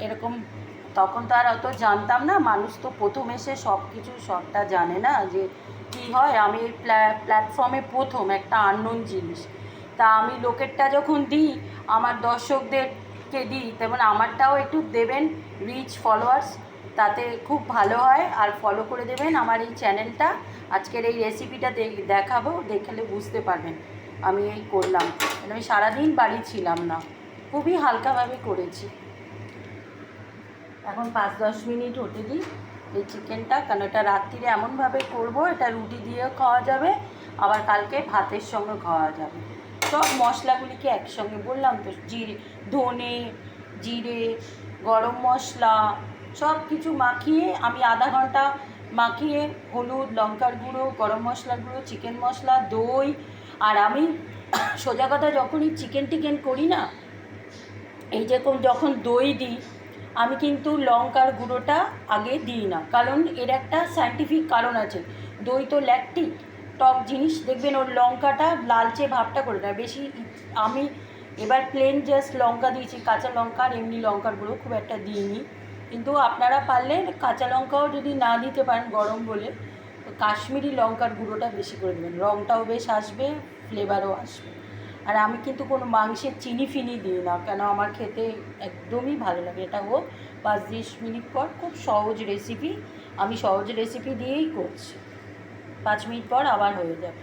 এরকম। তখন তো আর অত জানতাম না, মানুষ তো প্রথম এসে সব কিছু সবটা জানে না যে কী হয়। আমি এই প্ল্যাটফর্মে প্রথম একটা আননোন জিনিস, তা আমি লোকেরটা যখন দিই, আমার দর্শকদেরকে দিই, তেমন আমারটাও একটু দেবেন রিচ ফলোয়ার্স, তাতে খুব ভালো হয়। আর ফলো করে দেবেন আমার এই চ্যানেলটা। আজকের এই রেসিপিটা দেখাবো, দেখলে বুঝতে পারবেন আমি এই করলাম। আমি সারাদিন বাড়ি ছিলাম না, খুবই হালকাভাবে করেছি। এখন 5-10 মিনিট হতে দিই এই চিকেনটা, কারণ এটা রাত্রিরে এমনভাবে করবো, এটা রুটি দিয়েও খাওয়া যাবে, আবার কালকে ভাতের সঙ্গে খাওয়া যাবে। সব মশলাগুলিকে একসঙ্গে বললাম তো, ধনে, জিরে, গরম মশলা সব কিছু মাখিয়ে আমি আধা ঘন্টা মাখিয়ে, হলুদ, লঙ্কার গুঁড়ো, গরম মশলার গুঁড়ো, চিকেন মশলা, দই। আর আমি সোজা কথা, যখনই চিকেন করি না, এই যেরকম যখন দই দিই, আমি কিন্তু লঙ্কার গুঁড়োটা আগে দিই না, কারণ এর একটা সায়েন্টিফিক কারণ আছে। দই তো ল্যাকটিক টক জিনিস, দেখবেন ওর লঙ্কাটা লালচে ভাবটা করে দেয় বেশি। আমি এবার প্লেন জাস্ট লঙ্কা দিয়েছি, কাঁচা লঙ্কা, আর এমনি লঙ্কার গুঁড়ো খুব একটা দিইনি। কিন্তু আপনারা পারলে কাঁচা লঙ্কাও যদি না দিতে পারেন গরম বলে, তো কাশ্মীরি লঙ্কার গুঁড়োটা বেশি করে দেবেন, রঙটাও বেশ আসবে, ফ্লেভারও আসবে। আর আমি কিন্তু কোনো মাংসের চিনি ফিনি দিই না, কেন আমার খেতে একদমই ভালো লাগে। এটা হোক 5-10 মিনিট পর, খুব সহজ রেসিপি, আমি সহজ রেসিপি দিয়েই করছি। 5 মিনিট পর আবার হয়ে যাবে।